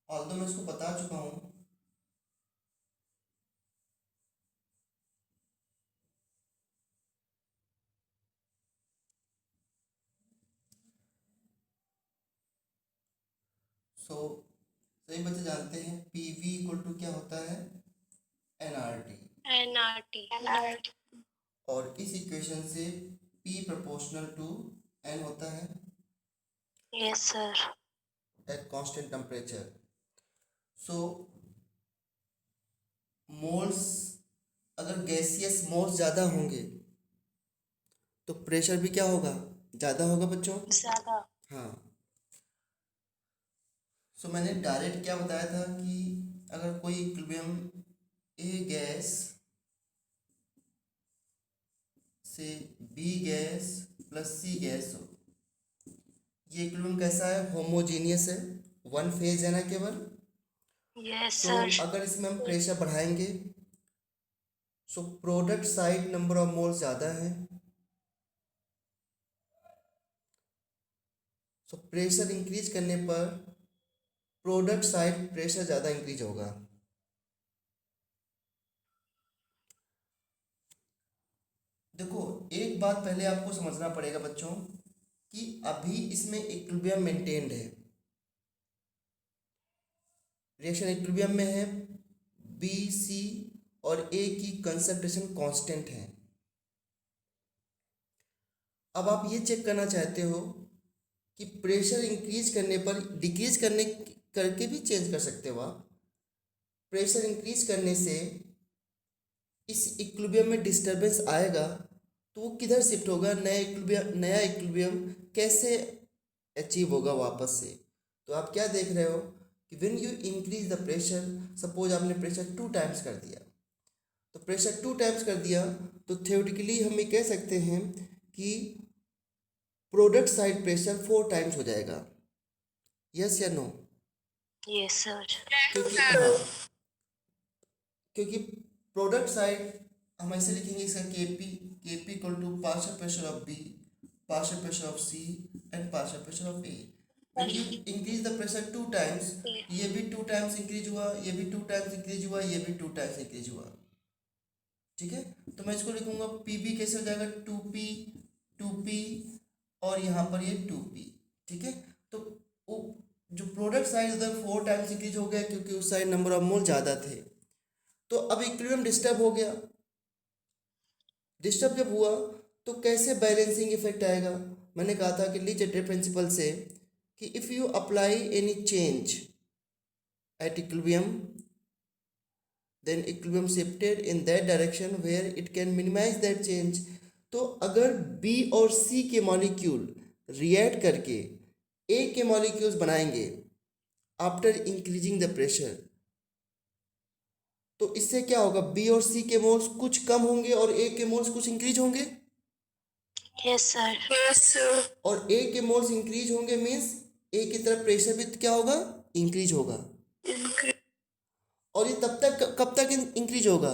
Although मैं इसको बता चुका हूँ। सो सभी बच्चे जानते हैं पीवी इक्वल टू क्या होता है, एनआरटी। एनआरटी। और इस इक्वेशन से P प्रोपोर्शनल टू N होता है yes sir. At constant temperature. So moles, अगर गैसियस मोल्स ज़्यादा होंगे तो प्रेशर भी क्या होगा, ज़्यादा होगा बच्चों। ज्यादा। हाँ। सो मैंने डायरेक्ट क्या बताया था कि अगर कोई इक्विलिब्रियम ए गैस से B gas plus C gas हो, ये इक्विलिब्रियम कैसा है, होमोजीनियस है, वन फेज है ना केवल। Yes so sir. अगर इसमें हम प्रेशर बढ़ाएंगे so product side number of moles ज़्यादा है, सो प्रेशर इंक्रीज करने पर प्रोडक्ट साइड प्रेशर ज़्यादा इंक्रीज होगा। देखो एक बात पहले आपको समझना पड़ेगा बच्चों कि अभी इसमें इक्विलिब्रियम मेंटेन्ड है, रिएक्शन इक्विलिब्रियम में है, बी सी और ए की कंसंट्रेशन कांस्टेंट है। अब आप ये चेक करना चाहते हो कि प्रेशर इंक्रीज करने पर, डिक्रीज करने करके भी चेंज कर सकते हो आप। प्रेशर इंक्रीज करने से इस इक्विलिब्रियम में डिस्टरबेंस आएगा तो वो किधर शिफ्ट होगा, नया इक्विलिब्रियम कैसे अचीव होगा वापस से। तो आप क्या देख रहे हो कि when you increase the pressure, suppose आपने प्रेशर 2 टाइम्स कर दिया, तो प्रेशर 2 टाइम्स कर दिया तो थ्योरेटिकली हम ये कह सकते हैं कि प्रोडक्ट साइड प्रेशर 4 टाइम्स हो जाएगा। यस या नो? Yes sir. क्योंकि हाँ, क्योंकि प्रोडक्ट साइड हम ऐसे लिखेंगे इसका K P equal to partial pressure of B, partial pressure of C and partial pressure of A. When you increase the pressure 2 times, ये भी 2 टाइम्स इंक्रीज हुआ, ये भी 2 टाइम्स इंक्रीज हुआ, ये भी 2 टाइम्स इंक्रीज हुआ। ठीक है, तो मैं इसको लिखूंगा पी बी कैसे हो जाएगा, 2p और यहाँ पर ये 2p। ठीक है, तो वो जो प्रोडक्ट साइड उधर 4 टाइम्स इंक्रीज हो गया क्योंकि उस साइड नंबर ऑफ मोल ज़्यादा थे। तो अब इक्विलिब्रियम डिस्टर्ब हो गया। डिस्टर्ब जब हुआ तो कैसे बैलेंसिंग इफेक्ट आएगा। मैंने कहा था कि ली प्रिंसिपल से कि if you apply any change at equilibrium then equilibrium shifted in that direction where it can minimize that change। तो अगर B और C के मॉलिक्यूल रिएक्ट करके A के मॉलिक्यूल्स बनाएंगे आफ्टर इंक्रीजिंग द प्रेशर, तो इससे क्या होगा, B और C के मोल्स कुछ कम होंगे और A के मोल्स कुछ इंक्रीज होंगे। Yes sir. Yes sir. और A के मोल्स इंक्रीज होंगे मीन्स A की तरफ प्रेशर भी क्या होगा, इंक्रीज होगा। और ये तब तक कब तक इंक्रीज होगा,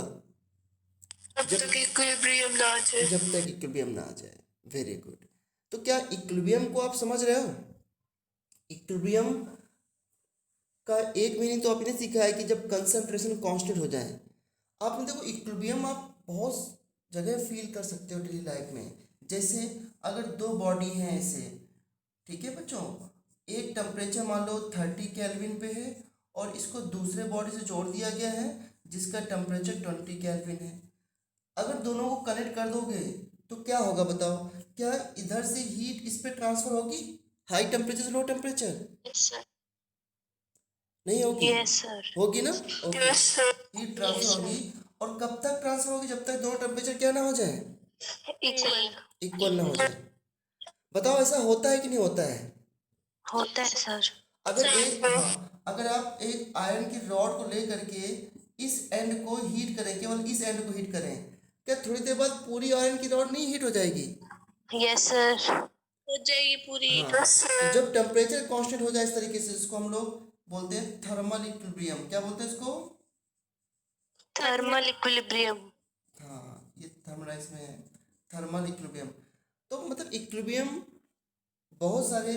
जब तक इक्विलिब्रियम ना आ जाए। जब तक इक्विलिब्रियम ना आ जाए। Very good. तो क्या इक्विलिब्रियम को आप समझ रहे हो। इक्विलिब्रियम का एक मीनिंग तो आपने सीखा है कि जब कंसंट्रेशन कांस्टेंट हो जाए। आपने देखो इक्विलिब्रियम आप बहुत जगह फील कर सकते हो डेली लाइफ में। जैसे अगर दो बॉडी हैं ऐसे, ठीक है बच्चों, एक टेम्परेचर मान लो 30 केल्विन पे है और इसको दूसरे बॉडी से जोड़ दिया गया है जिसका टेम्परेचर 20 केल्विन है। अगर दोनों को कनेक्ट कर दोगे तो क्या होगा बताओ, क्या इधर से हीट इस पे ट्रांसफर होगी, हाई टेम्परेचर से लो टेम्परेचर, यस सर। नहीं होगी। Yes sir. होगी ना, okay. Yes sir. Heat transfer होगी और कब तक ट्रांसफर होगी, जब तक दोनों टेम्परेचर क्या ना हो जाए, इक्वल। इक्वल ना हो जाए। बताओ ऐसा होता है कि नहीं होता है। होता है सर। अगर एक, हाँ, अगर आप एक आयरन की रॉड को ले करके इस एंड को हीट करें, केवल इस एंड को हीट करें, क्या थोड़ी देर बाद पूरी आयरन की रॉड नहीं हीट हो जाएगी। Yes sir. हो जाएगी पूरी। हाँ, तो जब टेम्परेचर कांस्टेंट हो जाए इस तरीके से, इसको हम लोग बोलते हैं थर्मल इक्विलिब्रियम। क्या बोलते हैं इसको, थर्मल इक्विलिब्रियम। हाँ ये थर्मलाइज में है, थर्मल इक्विलिब्रियम। तो मतलब इक्विलिब्रियम बहुत सारे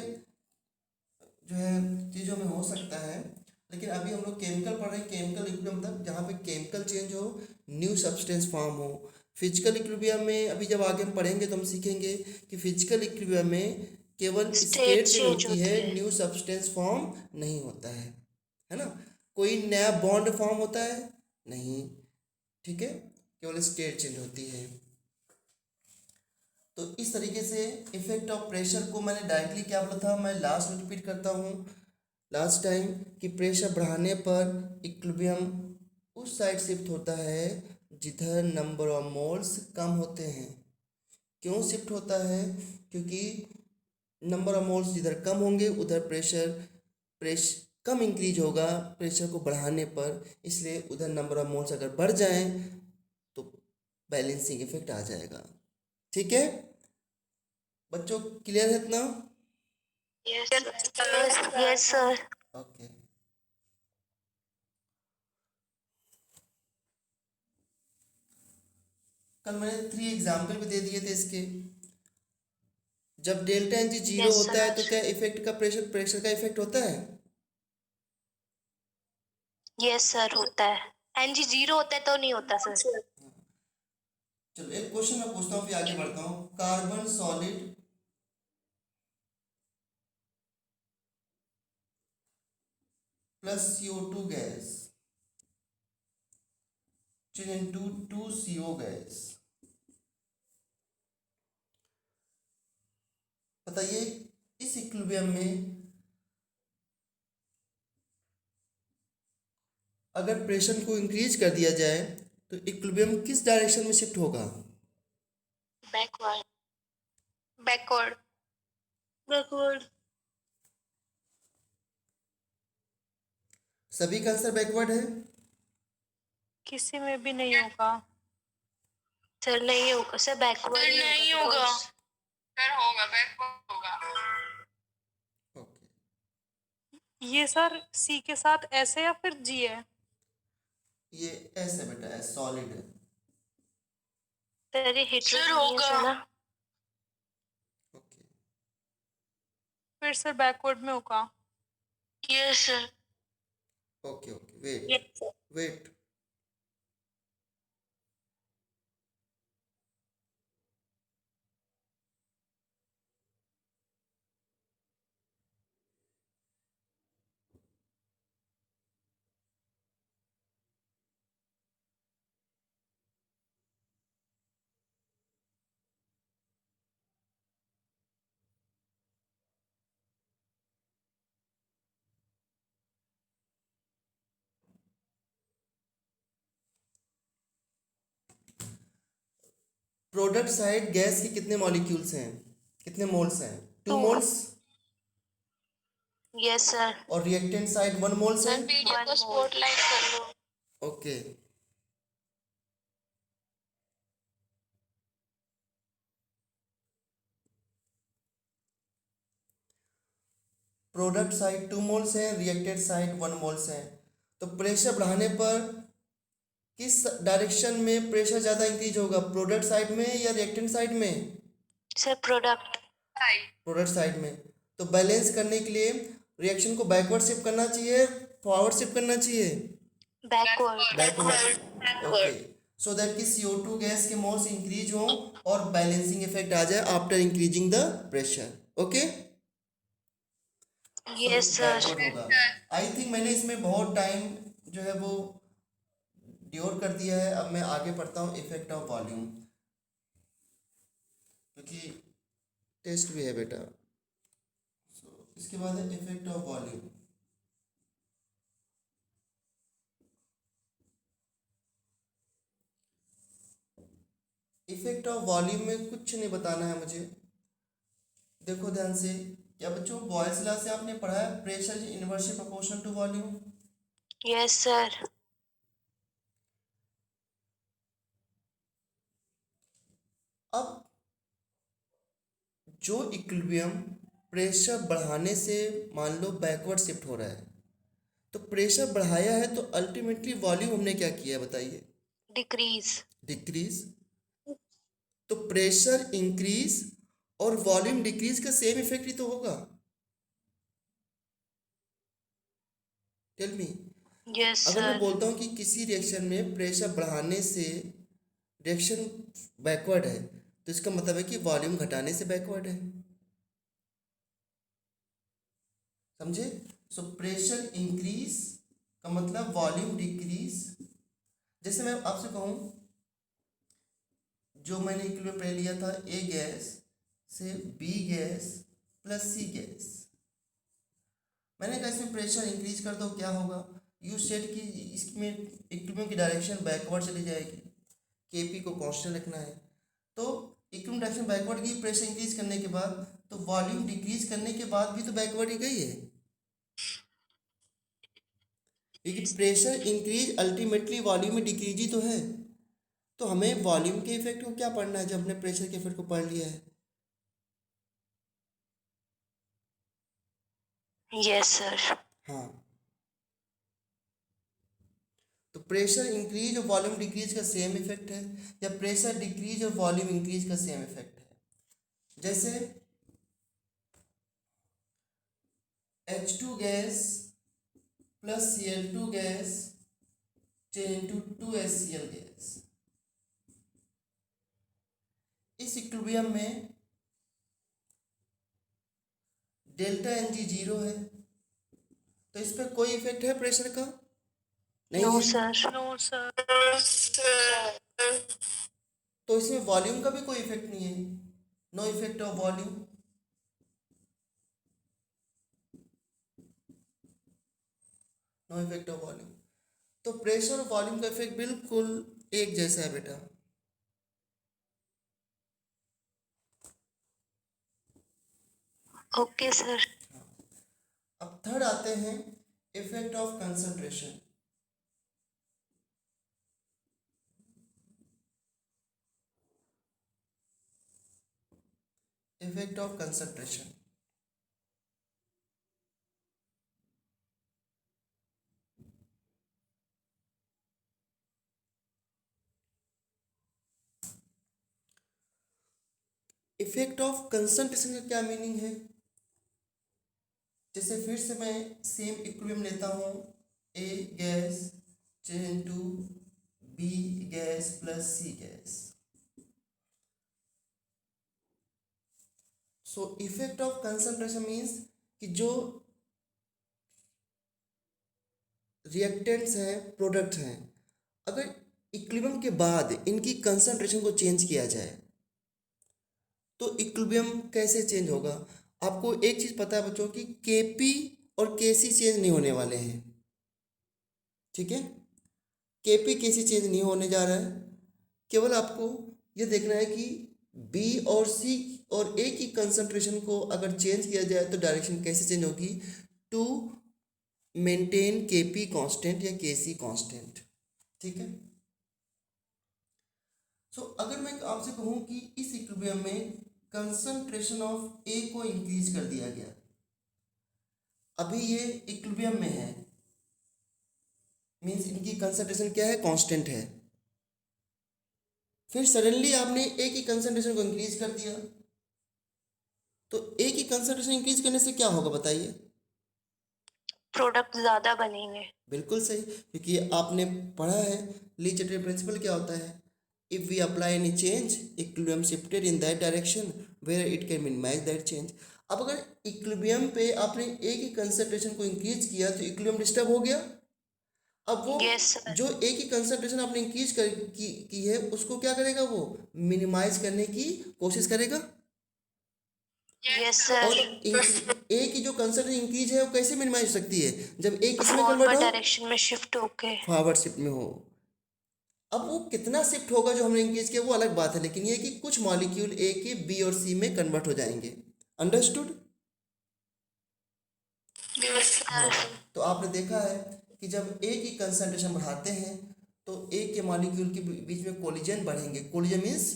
जो है चीज़ों में हो सकता है। लेकिन अभी हम लोग केमिकल पढ़ रहे हैं। केमिकल इक्विलिब्रियम मतलब जहाँ पे केमिकल चेंज हो, न्यू सब्सटेंस फॉर्म हो। फिजिकल इक्विलिब्रियम में अभी जब आगे हम पढ़ेंगे तो हम सीखेंगे कि फिजिकल इक्विलिब्रियम में केवल स्टेट स्टेट चेंज चेंज होती है, होती है। न्यू सब्सटेंस फॉर्म नहीं होता है ना। कोई नया बॉन्ड फॉर्म होता है नहीं, ठीक है, केवल स्टेट चेंज होती है। तो इस तरीके से इफेक्ट ऑफ प्रेशर को मैंने डायरेक्टली क्या बोला था, मैं लास्ट में रिपीट करता हूँ लास्ट टाइम, कि प्रेशर बढ़ाने पर इक्विलिब्रियम उस साइड शिफ्ट होता है जिधर नंबर ऑफ मोल्स कम होते हैं। क्यों शिफ्ट होता है? क्योंकि नंबर ऑफ मोल्स जिधर कम होंगे उधर प्रेश कम इंक्रीज होगा प्रेशर को बढ़ाने पर, इसलिए उधर नंबर ऑफ मोल्स अगर बढ़ जाएं तो बैलेंसिंग इफेक्ट आ जाएगा। ठीक है बच्चों, क्लियर है इतना? Yes sir. Yes sir. Okay. कल मैंने 3 एग्जाम्पल भी दे दिए थे इसके। जब delta N G zero yes होता है तो सर। क्या इफेक्ट का प्रेशर का इफेक्ट होता है? यस सर होता है। एनजी जीरो होता है तो नहीं होता सर। चलो एक क्वेश्चन मैं पूछता हूँ फिर आगे बढ़ता हूँ। Carbon solid plus CO2 gas into 2CO gas, बताइए इस इक्विलिब्रियम में अगर प्रेशर को इंक्रीज कर दिया जाए तो इक्विलिब्रियम किस डायरेक्शन में शिफ्ट होगा? बैकवर्ड। बैकवर्ड। बैकवर्ड। सभी का आंसर बैकवर्ड है? किसी में भी नहीं होगा। सर नहीं होगा सर, बैकवर्ड सर नहीं होगा। सर होगा, बैकवर्ड होगा। ओके। ये सर सी के साथ एस है या फिर जी है? ये ऐसे बेटा है, सॉलिड है। सर ये heterogeneous है ना। ओके। फिर सर बैकवर्ड में होगा। Yes sir. Okay okay wait yes sir. Wait. Product side gas के कितने मॉलिक्यूल्स हैं, कितने मोल्स हैं? 2 Two. मोल्स। Yes sir. और रिएक्टेंट साइड 1 मोल्स है। वीडियो को स्पॉटलाइट कर लो। ओके। प्रोडक्ट साइड 2 मोल्स है, रिएक्टेड साइड 1 मोल्स है। तो प्रेशर बढ़ाने पर किस डायरेक्शन में प्रेशर ज़्यादा इंक्रीज होगा, प्रोडक्ट साइड में या रिएक्टेंट साइड में? Sir product. प्रोडक्ट साइड में। तो बैलेंस करने के लिए रिएक्शन को बैकवर्ड शिफ्ट करना चाहिए, फॉरवर्ड शिफ्ट करना चाहिए? Backward. Backward. Okay. So that कि CO2 गैस के मोल्स इंक्रीज हो और बैलेंसिंग इफेक्ट आ जाए after increasing the pressure. Okay. Yes sir. Backward होगा। आई थिंक मैंने इसमें बहुत टाइम जो है वो ड्योर कर दिया है। अब मैं आगे पढ़ता हूँ इफेक्ट ऑफ वॉल्यूम, क्योंकि टेस्ट भी है बेटा। इसके बाद है effect of volume. Effect of volume में कुछ नहीं बताना है मुझे। देखो ध्यान से, क्या बच्चों बॉयल्स लॉ से आपने पढ़ा है pressure is inversely proportional to volume? Yes sir. अब जो इक्विलिब्रियम प्रेशर बढ़ाने से मान लो बैकवर्ड शिफ्ट हो रहा है, तो प्रेशर बढ़ाया है तो अल्टीमेटली वॉल्यूम हमने क्या किया है बताइए? डिक्रीज। डिक्रीज। तो प्रेशर इंक्रीज और वॉल्यूम डिक्रीज का सेम इफेक्ट ही तो होगा। Tell me. यस अगर मैं सर। बोलता हूँ कि किसी रिएक्शन में प्रेशर बढ़ाने से रिएक्शन बैकवर्ड है, तो इसका मतलब है कि वॉल्यूम घटाने से बैकवर्ड है। समझे? सो प्रेशर इंक्रीज का मतलब वॉल्यूम डिक्रीज। जैसे मैं आपसे कहूँ, जो मैंने इक्विलिब्रियम पहले लिया था, ए गैस से B gas plus C gas, मैंने कहा इसमें प्रेशर इंक्रीज कर दो, क्या होगा? यू सेड कि इसमें इक्विलिब्रियम की डायरेक्शन बैकवर्ड चली जाएगी, केपी को कांस्टेंट रखना है। तो इक्विलिब्रियम डायरेक्शन बैकवर्ड की, प्रेशर इंक्रीज करने के बाद, तो वॉल्यूम डिक्रीज करने के बाद भी तो बैकवर्ड ही गई है, क्योंकि प्रेशर इंक्रीज अल्टीमेटली वॉल्यूम में डिक्रीज ही तो है। तो हमें वॉल्यूम के इफेक्ट को क्या पढ़ना है जब हमने प्रेशर के इफेक्ट को पढ़ लिया है? Yes sir. हाँ, तो प्रेशर इंक्रीज और वॉल्यूम डिक्रीज का सेम इफेक्ट है, या प्रेशर डिक्रीज और वॉल्यूम इंक्रीज का सेम इफेक्ट है। जैसे H2 gas plus Cl2 gas into 2HCl gas, इस इक्विलिब्रियम में डेल्टा Ng जीरो है, तो इस पर कोई इफेक्ट है प्रेशर का? नहीं नो है। सर। No sir. तो इसमें वॉल्यूम का भी कोई इफेक्ट नहीं है, no effect of volume. No effect of volume. तो प्रेशर और वॉल्यूम का इफेक्ट बिल्कुल एक जैसा है बेटा। Okay sir. अब थर्ड आते हैं, effect of concentration. Effect of concentration, effect of concentration का क्या मीनिंग है? जैसे फिर से मैं सेम इक्विलिब्रियम लेता हूँ, A gas change to B gas plus C gas. So effect of concentration means कि जो रिएक्टेंट्स हैं, प्रोडक्ट हैं, अगर इक्विलिब्रियम के बाद इनकी कंसंट्रेशन को चेंज किया जाए तो इक्विलिब्रियम कैसे चेंज होगा? आपको एक चीज़ पता है बच्चों कि केपी और केसी चेंज नहीं होने वाले हैं, ठीक है? केपी केसी चेंज नहीं होने जा रहा है, केवल आपको ये देखना है कि बी और सी और ए की कंसंट्रेशन को अगर चेंज किया जाए तो डायरेक्शन कैसे चेंज होगी, टू मेंटेन केपी कांस्टेंट या केसी कांस्टेंट, ठीक है? सो अगर मैं आपसे कहूँ कि इस इक्विलिब्रियम में कंसंट्रेशन ऑफ ए को इंक्रीज कर दिया गया, अभी ये इक्विलिब्रियम में है, मीन्स इनकी कंसंट्रेशन क्या है, कांस्टेंट है। फिर सडनली आपने ए की कंसंट्रेशन को इंक्रीज कर दिया, तो ए की कंसंट्रेशन इंक्रीज करने से क्या होगा बताइए? प्रोडक्ट ज्यादा बनेंगे। बिल्कुल सही, क्योंकि आपने पढ़ा है ली चैटर्जी प्रिंसिपल क्या होता है, if we apply any change equilibrium shifted in that direction where it can minimise that change. अब अगर इक्विलिब्रियम पे आपने ए की कंसंट्रेशन को इंक्रीज किया तो इक्विलिब्रियम डिस्टर्ब हो गया। अब वो यस सर। जो ए की कंसंट्रेशन आपने इंक्रीज की है उसको क्या करेगा, वो मिनिमाइज करने की कोशिश करेगा। यस और सर। ए की जो कंसंट्रेशन इंक्रीज है वो कैसे मिनिमाइज हो सकती है, जब ए किस में कन्वर्ट फॉरवर्ड हो, डायरेक्शन में शिफ्ट होके। फॉरवर्ड शिफ्ट में हो। अब वो कितना शिफ्ट होगा जो हमने इंक्रीज किया वो अलग बात है, लेकिन ये कि कुछ मॉलिक्यूल ए के बी और सी में कन्वर्ट हो जाएंगे। अंडरस्टूड? Yes sir. तो आपने देखा है कि जब ए की कंसंट्रेशन बढ़ाते हैं तो ए के मॉलिक्यूल के बीच में कोलिजन बढ़ेंगे। कोलिजन मीन्स,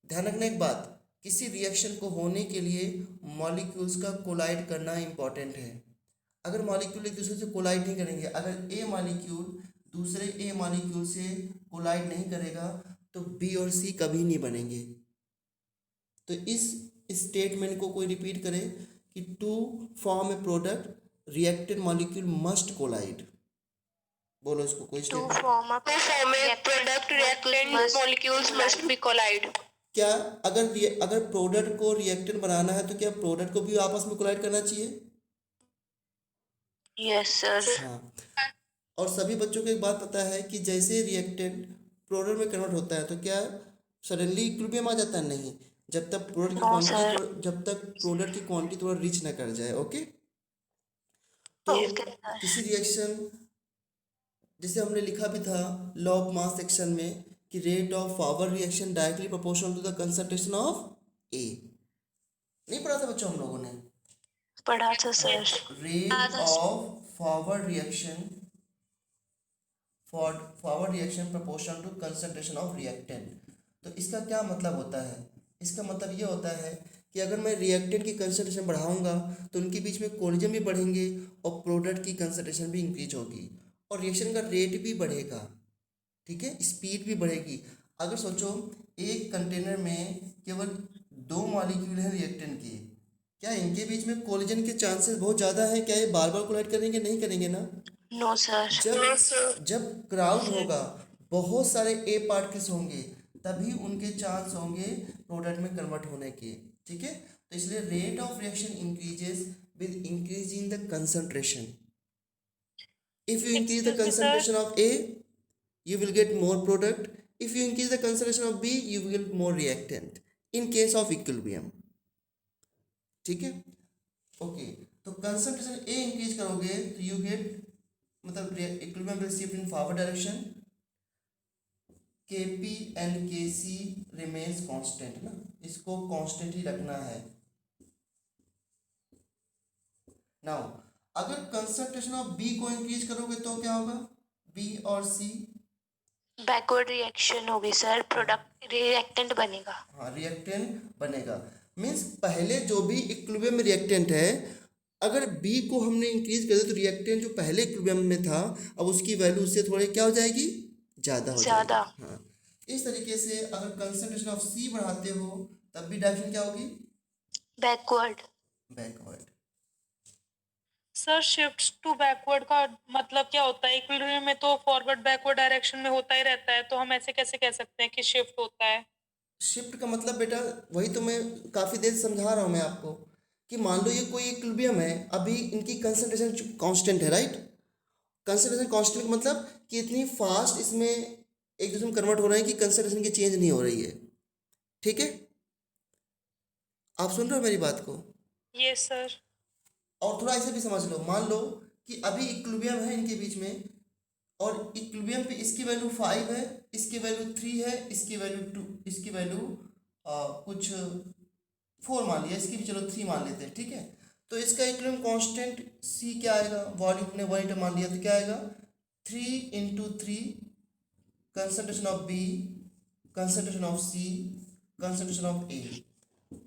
ध्यान रखना एक बात, किसी रिएक्शन को होने के लिए मॉलिक्यूल्स का कोलाइड करना इंपॉर्टेंट है। अगर मॉलिक्यूल एक दूसरे से कोलाइड नहीं करेंगे, अगर ए मॉलिक्यूल दूसरे ए मॉलिक्यूल से कोलाइड नहीं करेगा तो बी और सी कभी नहीं बनेंगे। तो इस स्टेटमेंट को कोई रिपीट करे कि to form a product reactant molecule must collide. बोलो इसको कोई To statement. form a product, reactant molecules must be collide. क्या अगर प्रोडक्ट को रिएक्टेंट बनाना है तो क्या प्रोडक्ट को भी आपस में कोलाइड करना चाहिए? Yes, sir. हाँ। और सभी बच्चों को एक बात पता है कि जैसे रिएक्टेंट प्रोडक्ट में कन्वर्ट होता है तो क्या सडनली इक्विलिब्रियम आ जाता है? नहीं, जब तक प्रोडक्ट की No, क्वांटिटी sir. जब तक प्रोडक्ट की क्वांटिटी थोड़ा रीच ना कर जाए। ओके, तो Okay, sir. किसी रिएक्शन, जैसे हमने लिखा भी था लॉ ऑफ मास सेक्शन में कि rate of forward reaction directly proportional to the concentration of A. नहीं पढ़ा था बच्चों हम लोगों ने? पढ़ा था sir. Rate of forward reaction proportional to concentration of reactant. तो इसका क्या मतलब होता है? इसका मतलब ये होता है कि अगर मैं रिएक्टेंट की कंसंट्रेशन बढ़ाऊंगा तो उनके बीच में कोलिजन भी बढ़ेंगे और प्रोडक्ट की कंसंट्रेशन भी इंक्रीज होगी और रिएक्शन का रेट भी बढ़ेगा। ठीक है, स्पीड भी बढ़ेगी। अगर सोचो एक कंटेनर में केवल 2 मॉलिक्यूल हैं रिएक्टेंट के, क्या इनके बीच में कोलिजन के चांसेस बहुत ज़्यादा है? क्या ये बार बार कोलाइड करेंगे? नहीं करेंगे ना। No, sir. जब क्राउड होगा, बहुत सारे ए पार्टिकल्स होंगे, तभी उनके चांस होंगे प्रोडक्ट में कन्वर्ट होने के। ठीक है, तो इसलिए rate of reaction increases with increase in the concentration. If you increase the Excuse me, sir. Concentration of A you will get more product. If you increase the concentration of B, you will get more reactant in case of equilibrium. ठीक है, okay. तो concentration ए increase करोगे तो you get, मतलब equilibrium will shift in forward direction. Kp and Kc remains constant ना, इसको constant ही रखना है। नाउ अगर कंसंट्रेशन ऑफ बी को इंक्रीज करोगे तो क्या होगा? बी और सी, बैकवर्ड रिएक्शन होगी सर. प्रोडक्ट रिएक्टेंट बनेगा. हाँ रिएक्टेंट बनेगा। मीन्स पहले जो भी इक्विलिब्रियम में रिएक्टेंट है, अगर बी को हमने इंक्रीज कर दिया तो रिएक्टेंट जो पहले इक्विलिब्रियम में था अब उसकी वैल्यू उससे थोड़ी क्या हो जाएगी? ज़्यादा हो ज़्यादा. जाएगी। हाँ, इस तरीके से अगर कंसंट्रेशन ऑफ सी बढ़ाते हो तब भी डायरेक्शन क्या होगी? Backward. Backward. Sir shift to backward का मतलब क्या होता है? इक्विलिब्रियम में तो फॉरवर्ड बैकवर्ड डायरेक्शन में होता ही रहता है, तो हम ऐसे कैसे कह सकते हैं कि शिफ्ट होता है? शिफ्ट का मतलब बेटा वही तो मैं काफ़ी देर से समझा रहा हूँ मैं आपको कि मान लो ये कोई इक्विलिब्रियम है, अभी इनकी कंसंट्रेशन कांस्टेंट है, राइट? कंसंट्रेशन कांस्टेंट का मतलब कि इतनी फास्ट इसमें एक दूसरे में कन्वर्ट हो रहे हैं कि कंसंट्रेशन की चेंज नहीं हो रही है। ठीक है, आप सुन रहे हो मेरी बात को? Yes sir. और थोड़ा ऐसे भी समझ लो, मान लो कि अभी इक्विलिब्रियम है इनके बीच में और इक्विलिब्रियम पे इसकी वैल्यू 5 है, इसकी वैल्यू 3 है, इसकी वैल्यू 2, इसकी वैल्यू कुछ 4 मान लिया, इसकी भी चलो 3 मान लेते हैं। ठीक है, तो इसका इक्विलिब्रियम कांस्टेंट सी क्या आएगा? वॉल्यूम ने 1 मान लिया तो क्या आएगा? 3 × 3 concentration of B, concentration of C, concentration of A.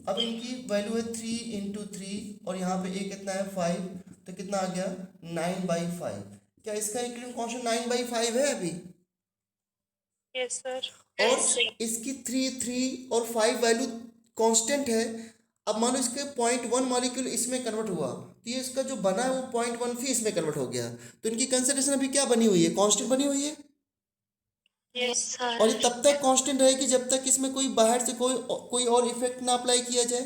अब इनकी वैल्यू है 3 × 3 और यहाँ पे ए कितना है? 5, तो कितना आ गया? 9/5। क्या इसका इक्विलिब्रियम कांस्टेंट 9/5 है अभी? Yes sir. और इसकी 3 और 5 वैल्यू कांस्टेंट है। अब मानो इसके 0.1 मॉलिक्यूल इसमें कन्वर्ट हुआ तो ये इसका जो बना है वो 0.1 भी इसमें कन्वर्ट हो गया, तो इनकी कंसंट्रेशन अभी क्या बनी हुई है? कांस्टेंट बनी हुई है। Yes sir. और ये तब तक कांस्टेंट रहेगी जब तक इसमें कोई बाहर से कोई और इफेक्ट ना अप्लाई किया जाए।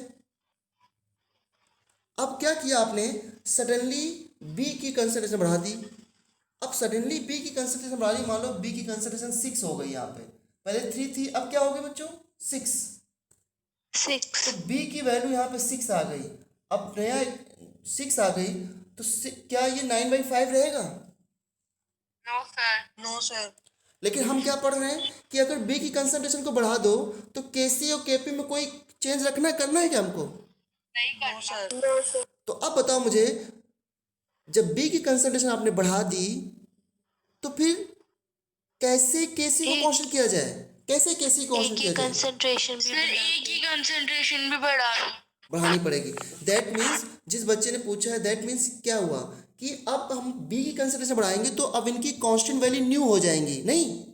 अब क्या किया आपने? सडनली बी की कंसंट्रेशन बढ़ा दी। अब सडनली बी की कंसंट्रेशन बढ़ा दी, मान लो बी की कंसंट्रेशन 6 हो गई, यहाँ पे पहले 3 थी, अब क्या हो गई बच्चों? 6। 6. तो बी की वैल्यू यहाँ पे 6 आ गई। अब नया 6 आ गई तो क्या ये 9/5 रहेगा? No sir. No sir. लेकिन हम क्या पढ़ रहे हैं कि अगर बी की कंसंट्रेशन को बढ़ा दो तो केसी और केपी में कोई चेंज रखना करना है क्या हमको? No sir. तो अब बताओ मुझे, जब बी की कंसंट्रेशन आपने बढ़ा दी तो फिर कैसे केसी को कांस्टेंट किया जाए? कैसे केसी को ए कांस्टेंट की किया जाए? कंसंट्रेशन भी बढ़ा. बढ़ानी पड़ेगी। दैट मीन्स जिस बच्चे ने पूछा है, दैट मीन्स क्या हुआ कि अब हम बी की कंसंट्रेशन बढ़ाएंगे तो अब इनकी कांस्टेंट वैल्यू न्यू हो जाएंगी, नहीं?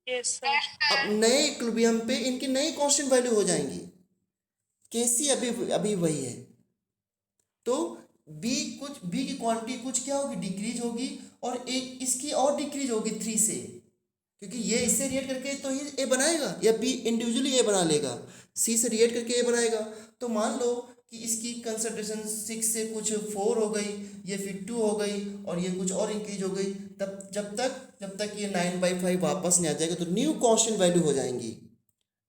Yes sir. अब नए इक्विलिब्रियम पे इनकी नई कांस्टेंट वैल्यू हो जाएंगी। केसी अभी अभी वही है। तो बी की क्वांटिटी कुछ क्या होगी, डिक्रीज होगी, और एक इसकी और डिक्रीज होगी 3 से, क्योंकि ये इससे रिएक्ट करके तो ही ए बनाएगा, या बी इंडिविजुअली ए बना लेगा, सी से रिएक्ट करके ए बनाएगा। तो मान लो कि इसकी कंसंट्रेशन 6 से कुछ 4 हो गई, ये फिर 2 हो गई, और ये कुछ और इंक्रीज हो गई, तब जब तक ये 9/5 वापस नहीं आ जाएगा तो न्यू कांस्टेंट वैल्यू हो जाएंगी।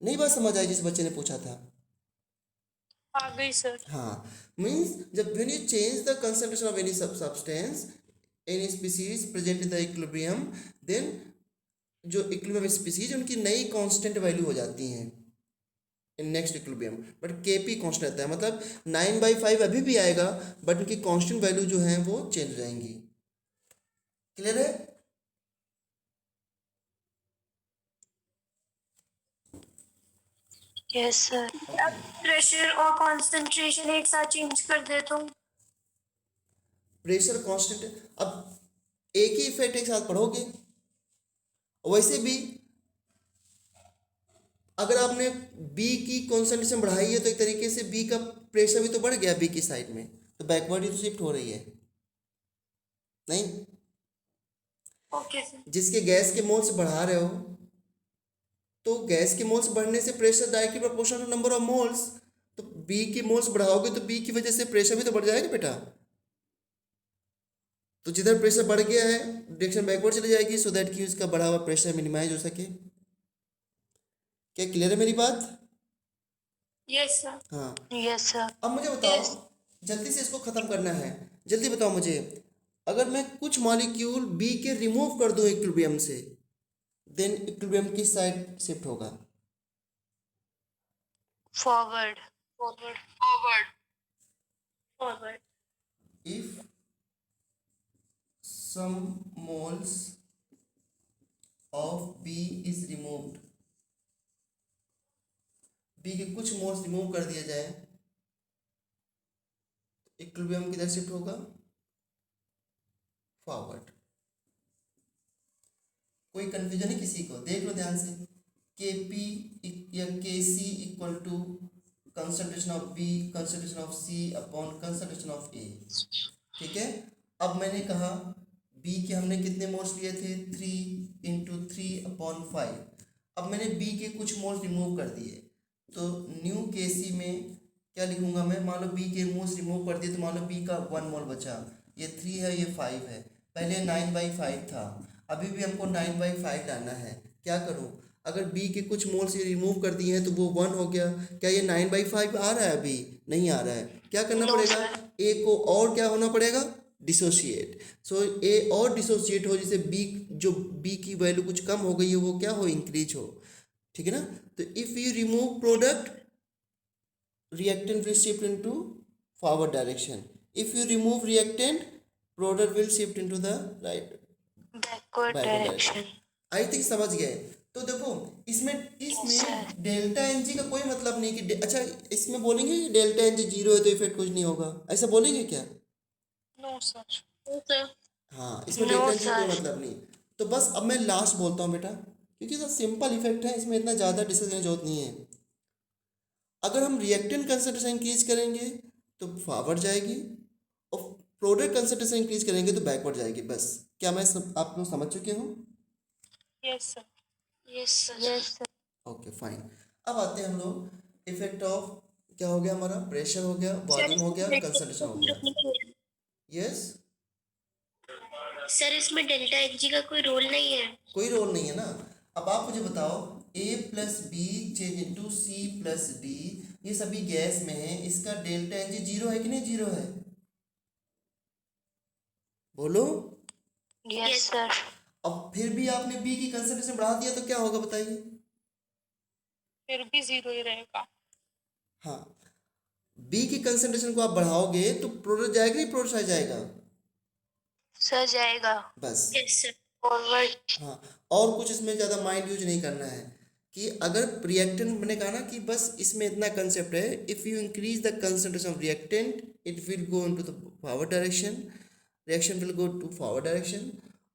नहीं बात समझ आई जिस बच्चे ने पूछा था? आ गई सर। हाँ, मीन्स जब when you change the concentration of any substance, any species present in the equilibrium, then जो इक्विलिब्रियम स्पीसीज उनकी नई कांस्टेंट वैल्यू हो जाती हैं in next equilibrium, but KP constant रहता है, मतलब 9/5 अभी भी आएगा, बट उनकी कांस्टेंट वैल्यू जो है वो चेंज हो जाएंगी। क्लियर है? Yes sir. प्रेशर और कंसंट्रेशन एक साथ चेंज कर दे तो? प्रेशर कांस्टेंट अब एक ही इफेक्ट एक साथ पढ़ोगे। वैसे भी अगर आपने बी की कॉन्सेंट्रेशन बढ़ाई है तो एक तरीके से बी का प्रेशर भी तो बढ़ गया बी की साइड में, तो बैकवर्ड ही तो शिफ्ट हो रही है, नहीं? Okay sir. जिसके गैस के मोल्स बढ़ा रहे हो, तो गैस के मोल्स बढ़ने से pressure directly proportional to number of moles, तो बी की मोल्स बढ़ाओगे तो बी की वजह से प्रेशर भी तो बढ़ जाएगा बेटा। तो जिधर प्रेशर बढ़ गया है डायरेक्शन बैकवर्ड चली जाएगी, सो दैट कि उसका बढ़ा हुआ प्रेशर मिनिमाइज हो सके। क्या क्लियर है मेरी बात? Yes sir. हाँ, यस सर। अब मुझे बताओ, जल्दी से इसको खत्म करना है, जल्दी बताओ मुझे, अगर मैं कुछ मॉलिक्यूल बी के रिमूव कर दूं इक्विलिब्रियम से, देन इक्विलिब्रियम किस साइड शिफ्ट होगा? Forward. Forward. Forward. Forward. If some moles of B is removed, B के कुछ मोल्स रिमूव कर दिया जाए, इक्विलिब्रियम किधर शिफ्ट होगा? फॉरवर्ड। कोई कंफ्यूजन है किसी को? देख लो ध्यान से, Kp या Kc equal to concentration of B concentration of C upon concentration of A। ठीक है, अब मैंने कहा बी के हमने कितने मोल्स लिए थे? 3 × 3/5। अब मैंने बी के कुछ मोल्स रिमूव कर दिए, तो न्यू केसी में क्या लिखूंगा मैं? मान लो बी के मोल्स रिमूव कर दिए, तो मान लो बी का 1 मोल बचा, ये 3 है, ये 5 है, पहले 9/5 था, अभी भी हमको 9/5 लाना है। क्या करूँ? अगर बी के कुछ मोल्स रिमूव कर दिए हैं तो वो 1 हो गया, क्या ये 9/5 आ रहा है? अभी नहीं आ रहा है, क्या करना No, पड़ेगा? ए को और क्या होना पड़ेगा? डिसोशिएट। सो ए और डिसोशिएट हो, जिसे बी जो बी की वैल्यू कुछ कम हो गई है वो क्या हो? इंक्रीज हो। ठीक है ना? तो if you remove product, reactant will shift into forward direction, if you remove reactant, product will shift into the right backward direction. I think समझ गए। तो देखो इसमें डेल्टा एन जी का कोई मतलब नहीं कि अच्छा इसमें बोलेंगे कि डेल्टा एन जी 0 है तो इफेक्ट कुछ नहीं होगा, ऐसा बोलेंगे क्या? No sir. सर। हाँ, इसमें No, डेल्टा एन जी का कोई sir. मतलब नहीं। तो बस अब मैं लास्ट बोलता हूँ बेटा, क्योंकि सब सिंपल इफेक्ट है, इसमें इतना ज़्यादा डिस्कस करने की जरूरत नहीं है। अगर हम रिएक्टेंट कंसंट्रेशन इंक्रीज करेंगे तो फॉरवर्ड जाएगी, और प्रोडक्ट कंसंट्रेशन इंक्रीज करेंगे तो बैकवर्ड जाएगी। बस क्या मैं आप लोग समझ चुके हो? Yes sir. Yes sir. Yes sir. Okay fine. अब आते हैं हम लोग इफेक्ट ऑफ, क्या हो गया हमारा? प्रेशर हो गया, वॉल्यूम हो गया, कंसंट्रेशन हो गया। यस, सर इसमें डेल्टा एच जी का कोई रोल नहीं है? कोई रोल नहीं है ना। अब आप मुझे बताओ, A plus B change into C plus D, ये सभी गैस में है, इसका डेल्टा एन जी 0 है कि नहीं? 0 है, बोलो। Yes sir. अब फिर भी आपने बी की कंसंट्रेशन बढ़ा दिया तो क्या होगा बताइए? फिर भी 0 ही रहेगा। हाँ, बी की कंसंट्रेशन को आप बढ़ाओगे तो प्रोडक्ट जाएगा नहीं? प्रोडक्ट आ जाएगा सर जाएगा। बस। Yes sir. फॉरवर्ड। हाँ, और कुछ इसमें ज़्यादा माइंड यूज नहीं करना है कि अगर रिएक्टेंट, मैंने कहा ना कि बस इसमें इतना कंसेप्ट है, if you increase the concentration of reactant it will go into the forward direction, reaction will go to forward direction,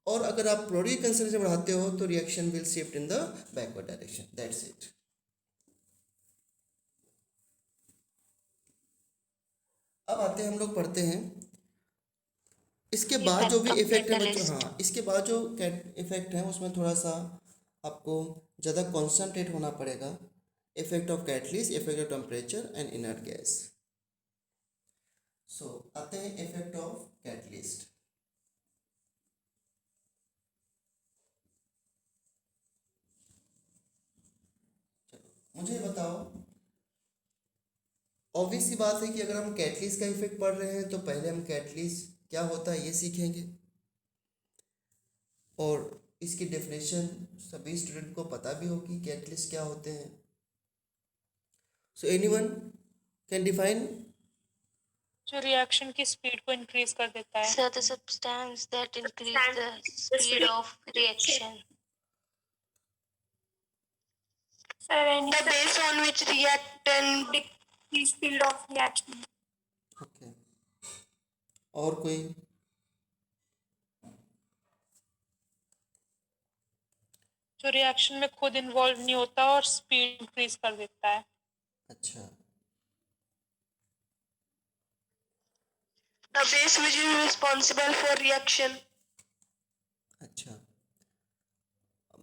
और अगर आप प्रोडक्ट कंसंट्रेशन बढ़ाते हो तो reaction will shift in the backward direction. That's it. अब आते हैं हम लोग पढ़ते हैं इसके बाद जो भी Effect of इफेक्ट है बच्चों, catalyst. हाँ इसके बाद जो इफेक्ट है उसमें थोड़ा सा आपको ज़्यादा कॉन्सेंट्रेट होना पड़ेगा। Effect of catalyst, effect of temperature and inert gas. So आते हैं इफेक्ट ऑफ कैटलिस्ट। चलो मुझे बताओ, ऑब्वियस सी बात है कि अगर हम कैटलिस्ट का इफेक्ट पढ़ रहे हैं तो पहले हम कैटलिस्ट क्या होता है ये सीखेंगे, और इसकी डेफिनेशन सभी स्टूडेंट को पता भी होगी कैटलिस्ट क्या होते हैं। So anyone can define? जो रिएक्शन की स्पीड को इंक्रीज कर देता है। So the substance that increase the speed of reaction. Sir, any The base on which reactant decrease speed of reaction. Okay, और कोई? जो रिएक्शन में खुद इन्वॉल्व नहीं होता और स्पीड इंक्रीज कर देता है। अच्छा, The base which is responsible for reaction. अच्छा,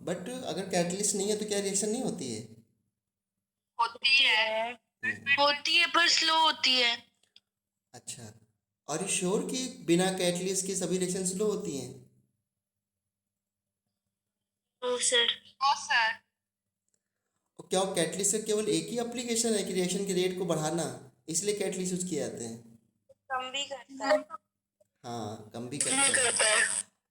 बट अगर कैटलिस्ट नहीं है तो क्या रिएक्शन नहीं होती है? होती है पर स्लो होती है। अच्छा, और यू श्योर कि बिना कैटलिस्ट के सभी रिएक्शन स्लो होती हैं? Oh sir. और क्या कैटलिस्ट का केवल एक ही एप्लीकेशन है कि रिएक्शन के रेट को बढ़ाना, इसलिए कैटलिस्ट यूज किए जाते हैं? कम भी करता है। हाँ, कम भी करता है।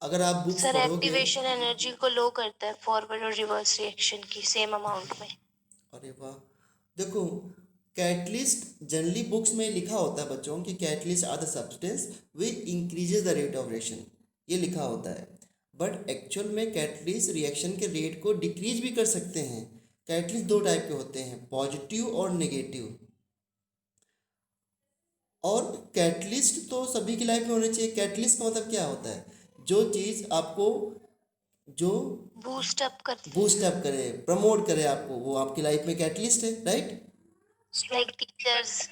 अगर आप बुक्स सर पढ़ोगे, एक्टिवेशन एनर्जी को लो करता है फॉरवर्ड और रिवर्स रिएक्शन की सेम अमाउंट में। अरे वाह, देखो कैटलिस्ट जनरली बुक्स में लिखा होता है बच्चों कि catalyst are the substance which increases the rate of reaction, ये लिखा होता है, बट एक्चुअल में कैटलिस्ट रिएक्शन के रेट को डिक्रीज भी कर सकते हैं। कैटलिस्ट दो टाइप के होते हैं, पॉजिटिव और नेगेटिव। और कैटलिस्ट तो सभी की लाइफ में होनी चाहिए। कैटलिस्ट का मतलब क्या होता है? जो चीज़ आपको जो बूस्ट अप करता बूस्ट अप करे, प्रमोट करे आपको, वो आपकी लाइफ में कैटलिस्ट है, राइट? है लाइक टीचर्स।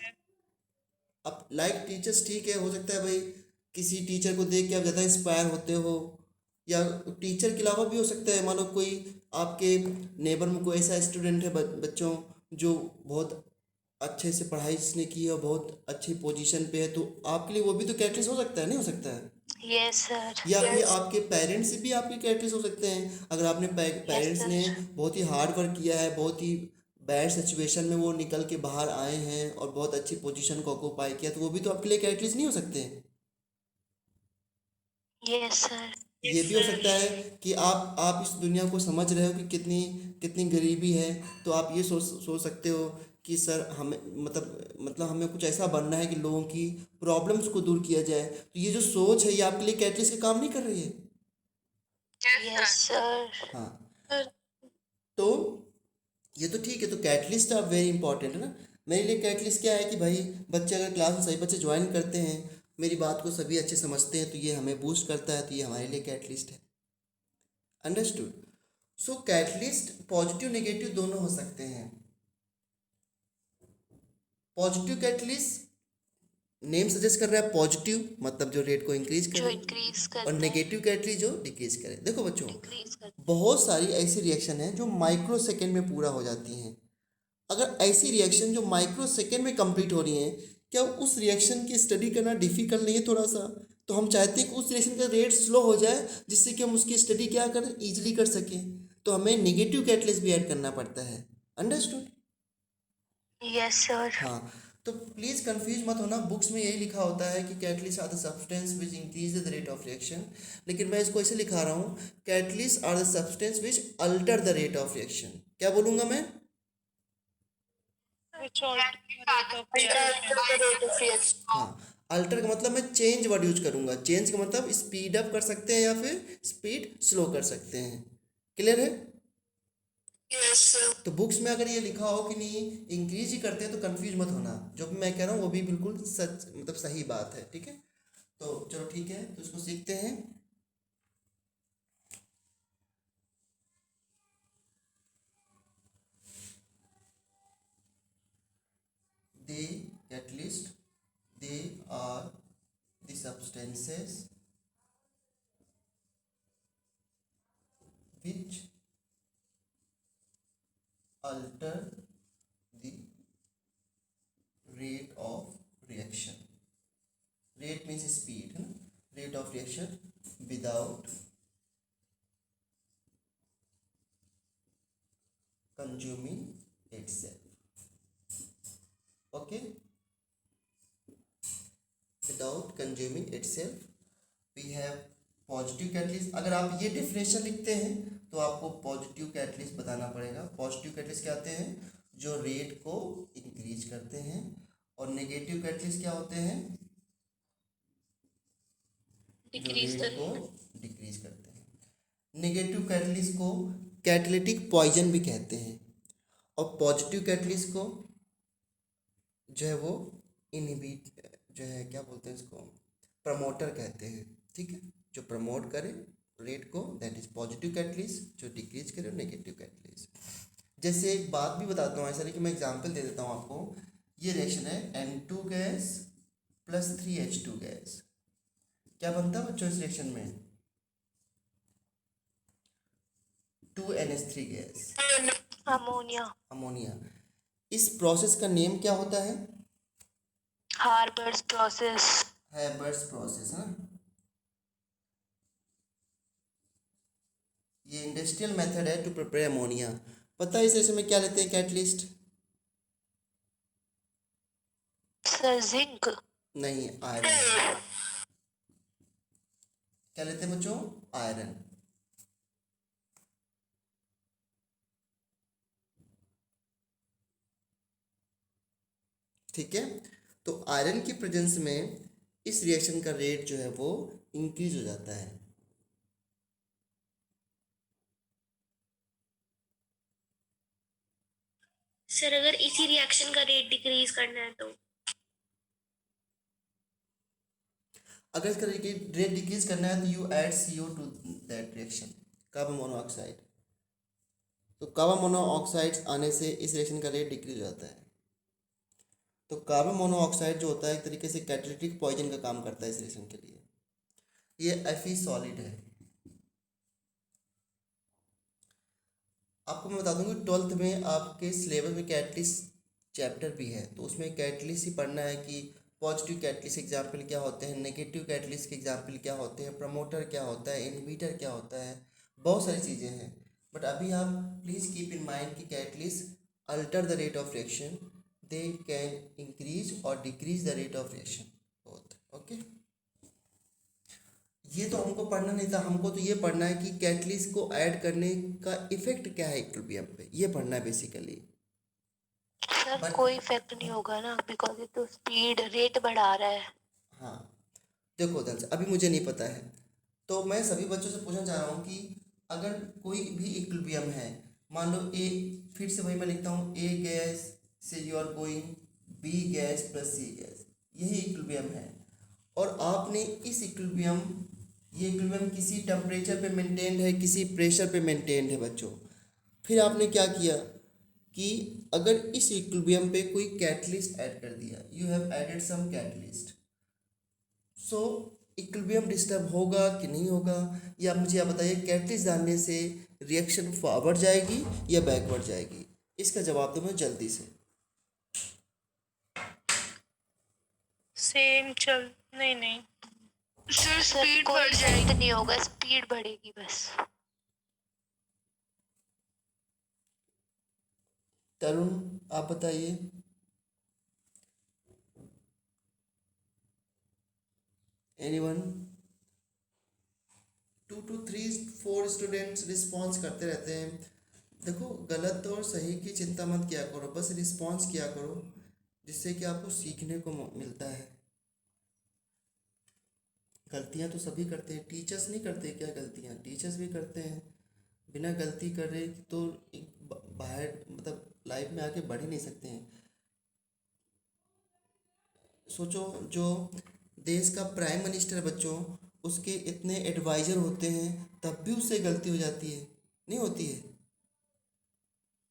अब लाइक टीचर्स ठीक है, हो सकता है भाई किसी टीचर को देख के आप ज़्यादा इंस्पायर होते हो, या टीचर के अलावा भी हो सकता है, मानो कोई आपके नेबर में कोई ऐसा स्टूडेंट है बच्चों जो बहुत अच्छे से पढ़ाई जिसने की है और बहुत अच्छी पोजीशन पे है, तो आपके लिए वो भी तो कैटलिस्ट हो सकता है, नहीं हो सकता है? Yes sir. या फिर आपके पेरेंट्स भी आपके कैटलिस्ट हो सकते हैं। अगर आपने पेरेंट्स ने बहुत ही हार्ड वर्क किया है, बहुत ही बैड सिचुएशन में वो निकल के बाहर आए हैं और बहुत अच्छी पोजीशन को ऑक्यूपाई किया, तो वो भी तो आपके लिए कैटलिस्ट नहीं हो सकते हैं? Yes sir. ये भी हो सकता है कि आप इस दुनिया को समझ रहे हो कि कितनी कितनी गरीबी है, तो आप ये सोच सकते हो कि सर हमें मतलब हमें कुछ ऐसा बनना है कि लोगों की प्रॉब्लम्स को दूर किया जाए, तो ये जो सोच है ये आपके लिए कैटलिस्ट का काम नहीं कर रही है? Yes sir. हाँ, तो ये तो ठीक है, तो कैटलिस्ट आप वेरी इंपॉर्टेंट है ना। मेरे लिए कैटलिस्ट क्या है कि भाई बच्चे अगर क्लास में सही बच्चे ज्वाइन करते हैं, मेरी बात को सभी अच्छे समझते हैं, तो ये हमें बूस्ट करता है, तो ये हमारे लिए कैटलिस्ट है। अंडरस्टूड? सो कैटलिस्ट पॉजिटिव नेगेटिव दोनों हो सकते हैं। पॉजिटिव कैटलिस्ट नेम सजेस्ट कर रहा है, पॉजिटिव मतलब जो रेट को इंक्रीज जो करे, इंक्रीज और करता है। नेगेटिव कैटलिस्ट जो डिक्रीज करे। देखो बच्चों, डिक्रीज करता बहुत सारी ऐसी रिएक्शन है जो माइक्रो सेकेंड में पूरा हो जाती हैं। अगर ऐसी रिएक्शन जो माइक्रो सेकेंड में कंप्लीट हो रही हैं, क्या उस रिएक्शन की स्टडी करना डिफिकल्ट नहीं है थोड़ा सा? तो हम चाहते हैं कि उस रिएक्शन का रेट स्लो हो जाए, जिससे कि हम उसकी स्टडी क्या करें, ईजिली कर सकें, तो हमें नेगेटिव कैटलिस्ट भी ऐड करना पड़ता है। अंडरस्टूड? है। Yes sir. हाँ, तो प्लीज़ कंफ्यूज मत होना, बुक्स में यही लिखा होता है कि catalyst are the substance which increase the rate of reaction, लेकिन मैं इसको ऐसे लिखा रहा हूँ, catalyst are the substance which alter the rate of reaction. क्या बोलूँगा मैं? Which alter the rate of reaction. हाँ, अल्टर का मतलब मैं चेंज वर्ड यूज करूंगा। चेंज का मतलब स्पीड अप कर सकते हैं या फिर स्पीड स्लो कर सकते हैं। क्लियर है? Yes sir. तो बुक्स में अगर ये लिखा हो कि नहीं इंक्रीज ही करते हैं, तो कंफ्यूज मत होना, जो भी मैं कह रहा हूँ वो भी बिल्कुल सच मतलब सही बात है। ठीक है, तो चलो ठीक है, तो इसको सीखते हैं। They, at least, they are the substances alter the rate of reaction. Rate means speed, है ना, rate of reaction without consuming itself. Okay, without consuming itself we have positive catalyst. अगर आप ये डिफिनेशन लिखते हैं तो आपको पॉजिटिव कैटलिस्ट बताना पड़ेगा. पॉजिटिव कैटलिस्ट क्या होते हैं? जो रेट को इंक्रीज करते हैं. और नेगेटिव कैटलिस्ट क्या होते हैं? जो रेट को डिक्रीज करते हैं. नेगेटिव कैटलिस्ट को कैटालिटिक पॉइजन भी कहते हैं. और पॉजिटिव कैटलिस्ट को जो है वो इनहिबिट, जो है क्या बोलते हैं इसको, प्रमोटर कहते हैं. ठीक है, जो प्रमोट करे रेट को, दैट इज पॉजिटिव कैटलिस्ट. जो डिक्रीज करे नेगेटिव कैटलिस्ट. जैसे एक बात भी बताता हूँ, ऐसा नहीं कि मैं एग्जांपल दे देता हूँ आपको. ये रिएक्शन है N2 gas plus 3H2 gas. क्या बनता है बच्चों इस रिएक्शन में? 2NH3 gas, ammonia. अमोनिया. इस प्रोसेस का नेम क्या होता है? Harbours process. Haber's process. हाँ, ये इंडस्ट्रियल मेथड है टू प्रिपेयर अमोनिया. पता है इस रिएक्शन में क्या लेते हैं कैटलिस्ट? Sir zinc. नहीं, आयरन. क्या लेते हैं बच्चों? आयरन. ठीक है, तो आयरन की प्रेजेंस में इस रिएक्शन का रेट जो है वो इंक्रीज हो जाता है. सर अगर इसी रिएक्शन का रेट डिक्रीज करना है तो? अगर इसका रेट डिक्रीज करना है तो you add CO to that reaction, carbon monoxide. तो कार्बन मोनोऑक्साइड्स आने से इस रिएक्शन का रेट डिक्रीज हो जाता है. तो कार्बन मोनोऑक्साइड जो होता है एक तरीके से कैटालिटिक पॉइजन का काम करता है इस रिएक्शन के लिए. ये Fe सॉलिड है. आपको मैं बता दूं कि 12th में आपके सिलेबस में कैटलिस्ट चैप्टर भी है, तो उसमें कैटलिस्ट ही पढ़ना है कि पॉजिटिव कैटलिस्ट एग्जाम्पल क्या होते हैं, नेगेटिव कैटलिस्ट के एग्जाम्पल क्या होते हैं, प्रमोटर क्या होता है, इनहिबिटर क्या होता है, बहुत सारी चीज़ें हैं. बट अभी आप प्लीज़ कीप इन माइंड कि catalyst alter the rate of reaction, they can increase और decrease the rate of reaction both. Okay, ये तो हमको पढ़ना नहीं था. हमको तो ये पढ़ना है कि कैटलिस्ट को ऐड करने का इफेक्ट क्या है इक्विलिब्रियम पे, ये पढ़ना है बेसिकली. सर कोई इफेक्ट नहीं होगा ना, बिकॉज ये तो स्पीड रेट बढ़ा रहा है. हाँ, देखो दंस, अभी मुझे नहीं पता है, तो मैं सभी बच्चों से पूछना चाह रहा हूँ कि अगर कोई भी इक्विलिब्रियम है, मान लो ए, फिर से वही मैं लिखता हूँ, ए गैस से you are going B gas plus C gas, यही इक्विलिब्रियम है. और आपने इस इक्विलिब्रियम, ये इक्विलिब्रियम किसी टेम्परेचर पे मेंटेन्ड है, किसी प्रेशर पे मेंटेन्ड है बच्चों. फिर आपने क्या किया कि अगर इस इक्विलिब्रियम पे कोई कैटलिस्ट ऐड कर दिया, you have added some catalyst, so equilibrium disturb होगा कि नहीं होगा, या मुझे आप बताइए कैटलिस्ट डालने से रिएक्शन फॉरवर्ड जाएगी या बैकवर्ड जाएगी? इसका जवाब दो मैं जल्दी से. सेम चल नहीं सर स्पीड बढ़ जाएगी. नहीं होगा, स्पीड बढ़ेगी बस. तरुण आप बताइए. एनीवन? 2 to 3 4 स्टूडेंट्स रिस्पॉन्स करते रहते हैं. देखो, गलत और सही की चिंता मत किया करो, बस रिस्पॉन्स किया करो, जिससे कि आपको सीखने को मिलता है. गलतियां तो सभी करते हैं, टीचर्स नहीं करते क्या गलतियां? टीचर्स भी करते हैं. बिना गलती करे तो बाहर मतलब लाइफ में आगे बढ़ ही नहीं सकते हैं. सोचो, जो देश का प्राइम मिनिस्टर बच्चों, उसके इतने एडवाइज़र होते हैं, तब भी उससे गलती हो जाती है, नहीं होती है?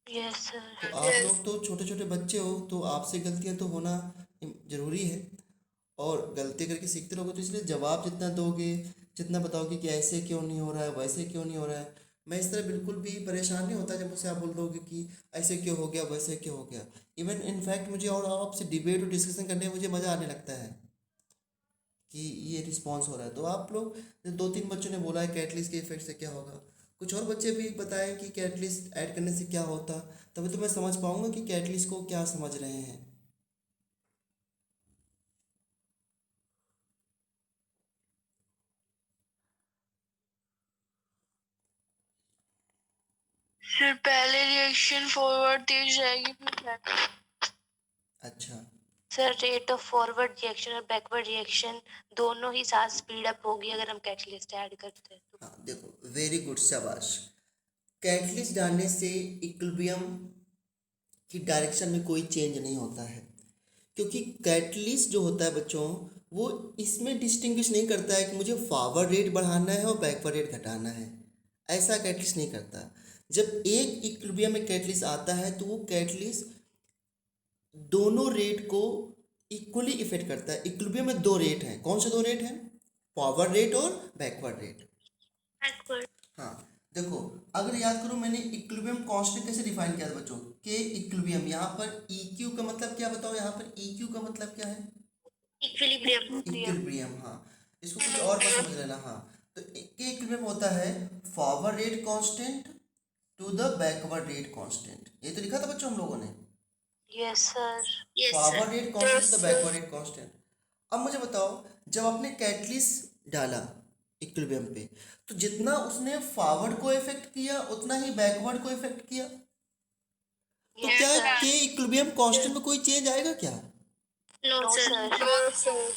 Yes sir. तो आप लोग तो छोटे छोटे बच्चे हो, तो आपसे गलतियां तो होना ज़रूरी है. और गलती करके सीखते रहोगे, तो इसलिए जवाब जितना दोगे, जितना बताओगे कि ऐसे क्यों नहीं हो रहा है, वैसे क्यों नहीं हो रहा है, मैं इस तरह बिल्कुल भी परेशान नहीं होता जब मुझसे आप बोल दोगे कि ऐसे क्यों हो गया वैसे क्यों हो गया। इवन इनफैक्ट मुझे और आपसे डिबेट और डिस्कशन करने में मुझे मज़ा आने लगता है कि ये रिस्पॉन्स हो रहा है। तो आप लोग, दो तीन बच्चों ने बोला है कैटलिस्ट के इफेक्ट से क्या होगा, कुछ और बच्चे भी बताएं कि कैटलिस्ट ऐड करने से क्या होता, तभी तो मैं समझ पाऊंगा कि कैटलिस्ट को क्या समझ रहे हैं। फिर पहले रिएक्शन फॉरवर्ड तेज जाएगी फिर अच्छा, sir rate of forward reaction और बैकवर्ड रिएक्शन दोनों ही साथ स्पीड अप होगी अगर हम कैटलिस्ट ऐड करते हैं तो। हाँ देखो, वेरी गुड, शाबाश। कैटलिस्ट डालने से इक्विलिब्रियम की डायरेक्शन में कोई चेंज नहीं होता है, क्योंकि कैटलिस्ट जो होता है बच्चों, वो इसमें डिस्टिंग्विश नहीं करता है कि मुझे फॉरवर्ड रेट बढ़ाना है और बैकवर्ड रेट घटाना है। ऐसा कैटलिस्ट नहीं करता। जब एक इक्विलिब्रियम में कैटलिस्ट आता है तो वो कैटलिस्ट दोनों रेट को इक्वली इफेक्ट करता है। इक्विलिब्रियम में दो रेट हैं, कौन से दो रेट हैं? फॉरवर्ड रेट और बैकवर्ड रेट। बैकवर्ड। हाँ देखो, अगर याद करो मैंने इक्विलिब्रियम कांस्टेंट कैसे डिफाइन किया था बच्चों, के इक्विलिब्रियम। यहाँ पर ई क्यू का मतलब क्या बताओ, यहाँ पर ई क्यू का मतलब क्या है? इक्विलिब्रियम। इक्विलिब्रियम। हाँ, इसको कुछ और मत समझ लेना। हाँ, तो के इक्विलिब्रियम होता है forward rate constant to the backward rate constant. ये तो लिखा था बच्चों हम लोगों ने, yes sir. Yes forward rate constant to the sir. Backward rate constant. अब मुझे बताओ, जब आपने कैटलिस्ट डाला इक्विलिब्रियम पे, तो जितना उसने फॉरवर्ड को इफेक्ट किया उतना ही बैकवर्ड को इफेक्ट किया। तो Yes, क्या sir. के इक्विलिब्रियम कांस्टेंट में कोई चेंज आएगा क्या? No No, sir. sir. No sir.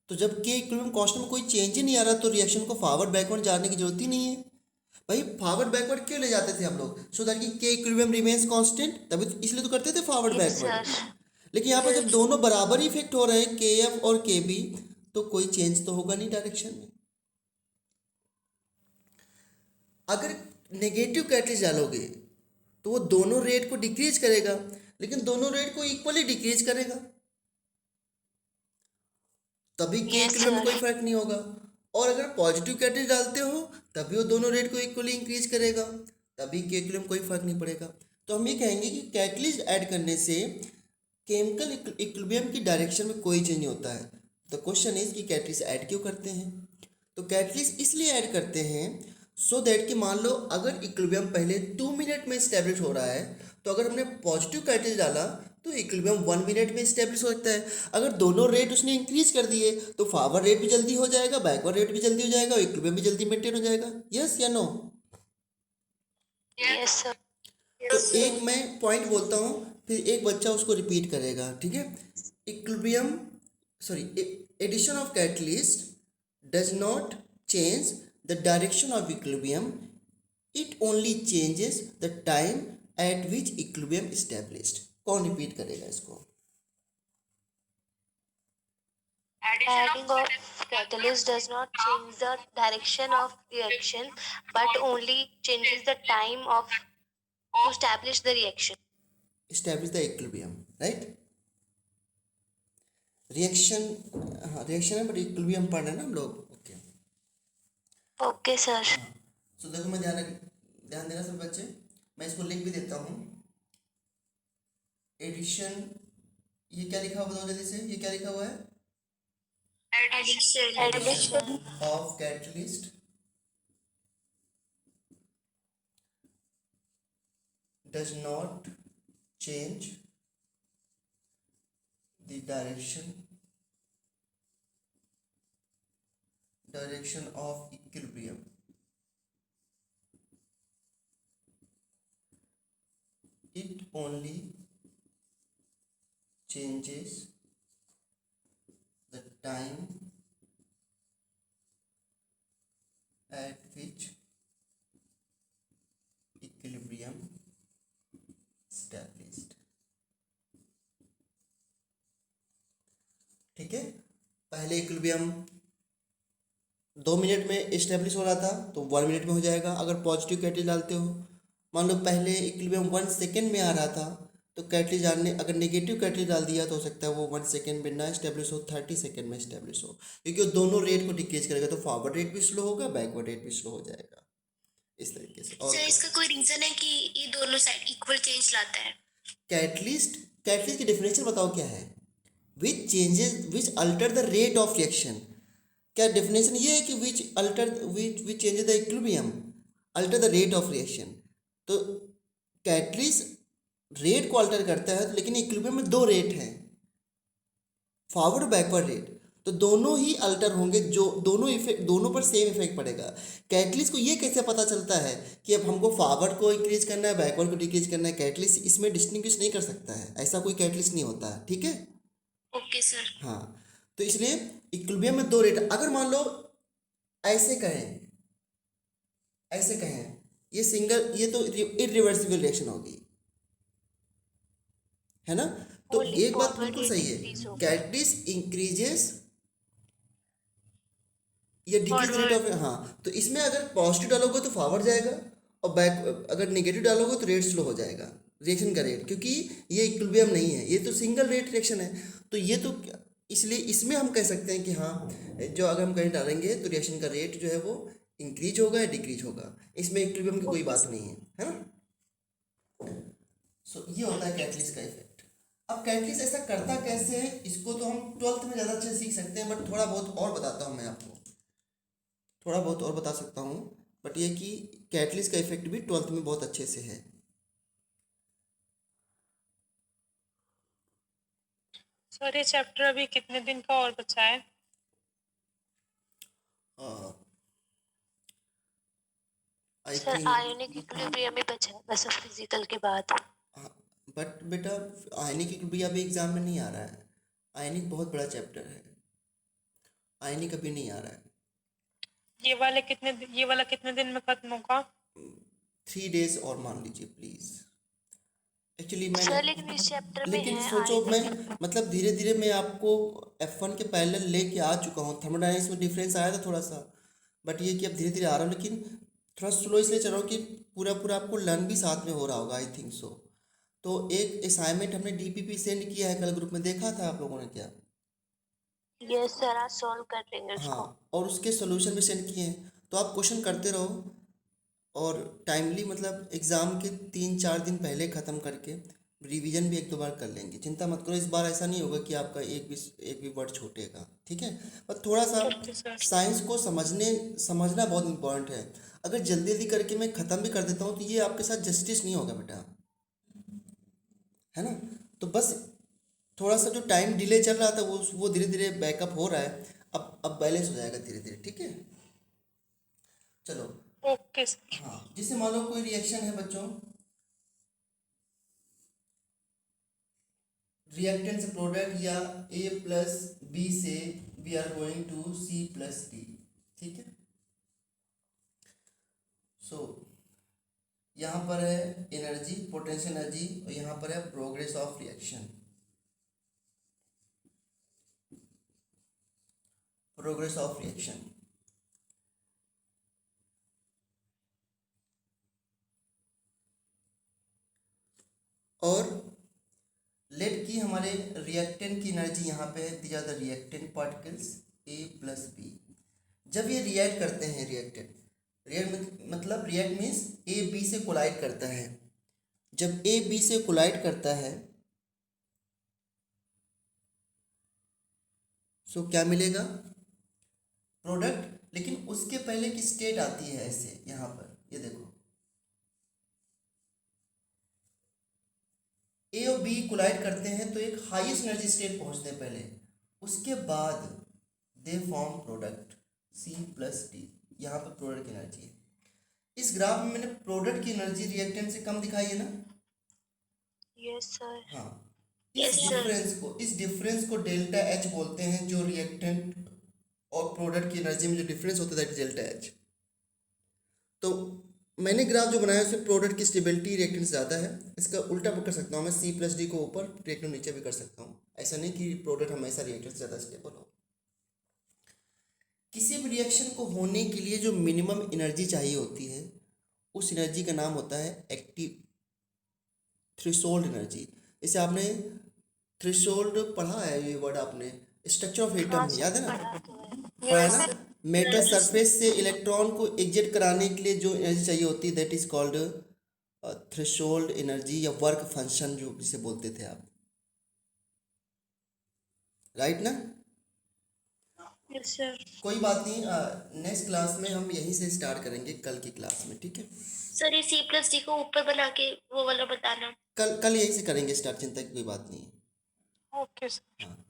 तो जब के इक्विलिब्रियम कांस्टेंट में कोई चेंज ही नहीं आ रहा तो रिएक्शन को फॉरवर्ड बैकवर्ड जाने की जरूरत ही नहीं है। भाई फॉरवर्ड बैकवर्ड क्यों ले जाते थे हम लोग? सो दैट कि के इक्विलिब्रियम रिमेन्स कांस्टेंट, तभी तो इसलिए तो करते थे फॉरवर्ड Yes, बैकवर्ड। sir. लेकिन यहाँ पर जब दोनों बराबर ही इफेक्ट हो रहे हैं, के एफ और के बी, तो कोई चेंज तो होगा नहीं डायरेक्शन में। अगर नेगेटिव कैटलिस्ट डालोगे तो वो दोनों रेट को डिक्रीज करेगा, लेकिन दोनों रेट को इक्वली डिक्रीज करेगा, तभी के Yes, इक्विलिब्रियम में sir. कोई फर्क नहीं होगा। और अगर पॉजिटिव कैटलिस्ट डालते हो तभी वो दोनों रेट को इक्वली इंक्रीज करेगा, तभी के इक्विलिब्रियम में कोई फर्क नहीं पड़ेगा। तो हम ये कहेंगे कि कैटलिस्ट ऐड करने से केमिकल इक्विलिब्रियम की डायरेक्शन में कोई चेंज नहीं होता है। द क्वेश्चन इज कि कैटलिस्ट ऐड क्यों करते हैं? तो कैटलिस्ट इसलिए ऐड करते हैं सो दैट कि मान लो अगर इक्विलिब्रियम पहले 2 मिनट में इस्टेब्लिश हो रहा है, तो अगर हमने पॉजिटिव कैटलिस्ट डाला तो इक्विलिब्रियम 1 मिनट में इस्टेब्लिश हो सकता है। अगर दोनों रेट उसने इंक्रीज कर दिए तो फॉरवर्ड रेट भी जल्दी हो जाएगा, बैकवर्ड रेट भी जल्दी हो जाएगा और इक्विलिब्रियम भी जल्दी मेंटेन हो जाएगा। यस या नो? Yes, sir. तो एक मैं पॉइंट बोलता हूँ, फिर एक बच्चा उसको रिपीट करेगा, ठीक है? Equilibrium, sorry, addition of catalyst does not change the direction of equilibrium, it only changes the time at which equilibrium established. कौन रिपीट करेगा इसको? Adding of catalyst does not change the direction of reaction, but only changes the time of to establish the reaction. Establish the equilibrium, right? Reaction, हाँ reaction है but equilibrium पढ़ रहे हैं ना हम लोग। Okay, Okay, sir. सो देखो मैं ध्यान देना सब बच्चे, मैं इसको लिख भी देता हूँ। एडिशन, ये क्या लिखा हुआ बताओ जल्दी से, ये क्या लिखा हुआ है? Addition. Addition. Of catalyst does not change the direction of equilibrium, it only changes the time at which equilibrium established। ठीक है, पहले इक्विलिब्रियम 2 मिनट में इस्टेब्लिश हो रहा था तो 1 मिनट में हो जाएगा। अगर पॉजिटिव कैटलिस्ट डालते हो, मान लो पहले इक्विलिब्रियम 1 सेकेंड में आ रहा था, तो कैटलिस्ट डालने, अगर नेगेटिव कैटलिस्ट डाल दिया तो हो सकता है वो 1 सेकेंड में ना इस्टेब्लिश हो, 30 सेकेंड में इस्टेब्लिश हो, क्योंकि वो दोनों रेट को डिक्रीज करेगा। तो फॉरवर्ड रेट भी स्लो होगा, बैकवर्ड रेट भी स्लो हो जाएगा। इस तरीके से। और सर इसका कोई रीजन है कि ये दोनों साइड इक्वल चेंज लाता है? कैटलिस्ट, कैटलिस्ट की डेफिनेशन बताओ क्या है? विच changes which alter the rate of reaction. क्या डेफिनेशन ये है कि विच changes the equilibrium alter the rate of reaction. तो कैटलिस्ट रेट को अल्टर करता है, लेकिन इक्विलिब्रियम में दो रेट हैं, फॉरवर्ड बैकवर्ड रेट, तो दोनों ही अल्टर होंगे, जो दोनों इफेक्ट, दोनों पर सेम इफेक्ट पड़ेगा। कैटलिस्ट को ये कैसे पता चलता है कि अब हमको फॉरवर्ड को इंक्रीज करना है, बैकवर्ड को डिक्रीज करना है? कैटलिस्ट इसमें डिस्टिंग्विश नहीं कर सकता है, ऐसा कोई कैटलिस्ट नहीं होता है, ठीक है। Okay sir. हाँ, तो इसलिए इक्विलिब्रियम में दो रेट। अगर मान लो ऐसे कहें, ऐसे कहें, ये सिंगल, ये तो इरिवर्सिबल रिएक्शन होगी, है ना। तो Only एक बात forward बिल्कुल rate सही है, increase होगा। कैटलिस्ट इंक्रीजेस या डिक्रीज रेट ऑफ, हाँ, तो इसमें अगर पॉजिटिव डालोगे तो फॉरवर्ड जाएगा, और बैक अगर नेगेटिव डालोगे तो रेट स्लो हो जाएगा, रिएक्शन का रेट, क्योंकि ये इक्विलिब्रियम नहीं है, ये तो सिंगल रेट रिएक्शन है। तो ये तो इसलिए इसमें हम कह सकते हैं कि हाँ, जो अगर हम कहीं डालेंगे तो रिएक्शन का रेट जो है वो इंक्रीज होगा या डिक्रीज होगा, इसमें इक्विलिब्रियम की कोई बात नहीं है ना। सो ये होता है कैटलिस्ट का इफेक्ट। अब कैटलिस्ट ऐसा करता कैसे है, इसको तो हम 12th में ज़्यादा अच्छे से सीख सकते हैं, बट थोड़ा बहुत और बताता हूँ मैं आपको, थोड़ा बहुत और बता सकता हूँ, बट ये कि कैटलिस्ट का इफेक्ट भी 12th में बहुत अच्छे से है। सर ये चैप्टर अभी कितने दिन का और बचा है? आई सर थिंक, आयोनिक इक्विलिब्रियम ही बचा है बस अब फिजिकल के बाद। बट बेटा आयनिक भी अभी एग्जाम में नहीं आ रहा है, आयनिक बहुत बड़ा चैप्टर है, आयनिक अभी नहीं आ रहा है। ये वाला कितने दिन में खत्म होगा? 3 days और मान लीजिए प्लीज। एक्चुअली सर मैंने, लेकिन इस चैप्टर में लेकिन है सोचो मैं, आयोनिक। मतलब धीरे धीरे मैं आपको F1 के पैरेलल लेके आ चुका हूँ, थर्मोडायनेमिक्स में डिफरेंस आया था थोड़ा सा, बट ये कि अब धीरे धीरे आ रहा हूँ, लेकिन थोड़ा स्लो इसलिए चल रहा हूँ कि पूरा पूरा आपको लर्न भी साथ में हो रहा होगा, आई थिंक सो। तो एक असाइनमेंट हमने DPP सेंड किया है कल ग्रुप में, देखा था आप लोगों ने क्या? यस सर आज सॉल्व कर लेंगे उसको। हाँ, और उसके सोल्यूशन भी सेंड किए हैं, तो आप क्वेश्चन करते रहो, और टाइमली मतलब एग्ज़ाम के 3-4 दिन पहले ख़त्म करके रिवीजन भी 1-2 बार कर लेंगे। चिंता मत करो, इस बार ऐसा नहीं होगा कि आपका एक भी वर्ड छूटेगा, ठीक है। पर थोड़ा सा ओके सर। साइंस को समझना बहुत इम्पोर्टेंट है। अगर जल्दी जल्दी करके मैं ख़त्म भी कर देता हूँ तो ये आपके साथ जस्टिस नहीं होगा बेटा, है ना। तो बस थोड़ा सा जो टाइम डिले चल रहा था वो धीरे धीरे बैकअप हो रहा है, अब बैलेंस हो जाएगा धीरे धीरे, ठीक है। चलो, ओके सर। हाँ, जैसे मान लो कोई रिएक्शन है बच्चों, रिएक्टेंट से प्रोडक्ट, या A प्लस B से we are going to C plus D, ठीक है। सो यहाँ पर है एनर्जी, पोटेंशियल एनर्जी, और यहाँ पर है progress of reaction, progress of reaction. और लेट की हमारे रिएक्टेंट की एनर्जी यहाँ पे है, दिया the reactant particles A plus B। जब ये रिएक्ट करते हैं, मतलब रिएक्ट मीन्स A B से कोलाइड करता है। जब A B से कोलाइड करता है सो क्या मिलेगा? प्रोडक्ट। लेकिन उसके पहले की स्टेट आती है ऐसे, यहाँ पर ये देखो, ए और बी कोलाइड करते हैं तो एक हाईएस्ट एनर्जी स्टेट पहुंचते हैं पहले, उसके बाद they form product C plus D। यहाँ पर प्रोडक्ट की एनर्जी है। इस ग्राफ में मैंने प्रोडक्ट की एनर्जी रिएक्टेंट से कम दिखाई है ना? Yes sir. हाँ, Yes, sir. इस डिफरेंस को डेल्टा H बोलते हैं, जो रिएक्टेंट और प्रोडक्ट की एनर्जी में जो डिफरेंस होता है दैट इज डेल्टा H। तो मैंने ग्राफ जो बनाया उसमें प्रोडक्ट की स्टेबिलिटी रिएक्टेंट ज़्यादा है, इसका उल्टा भी कर सकता हूँ मैं, C प्लस D को ऊपर रिएक्टेंट नीचे भी कर सकता हूँ। ऐसा नहीं कि प्रोडक्ट हमेशा रिएक्टेंट से ज़्यादा स्टेबल हो। किसी भी रिएक्शन को होने के लिए जो मिनिमम एनर्जी चाहिए होती है, उस एनर्जी का नाम होता है एक्टिव थ्रेशोल्ड एनर्जी। जैसे आपने थ्रेशोल्ड पढ़ा है, ये वर्ड आपने स्ट्रक्चर ऑफ एटम में, याद है ना? पढ़ा है ना? मेटल सरफेस से इलेक्ट्रॉन को एग्जिट कराने के लिए जो एनर्जी चाहिए होती है that is called threshold energy या वर्क फंक्शन जो जिसे बोलते थे आप, राइट ना? Yes sir. कोई बात नहीं, नेक्स्ट क्लास में हम यहीं से स्टार्ट करेंगे, कल की क्लास में, ठीक है? सर ये C+D को ऊपर बना के वो वाला बताना। कल कल यहीं से करेंगे स्टार्ट, चिंता की कोई बात नहीं है। Okay sir. हाँ।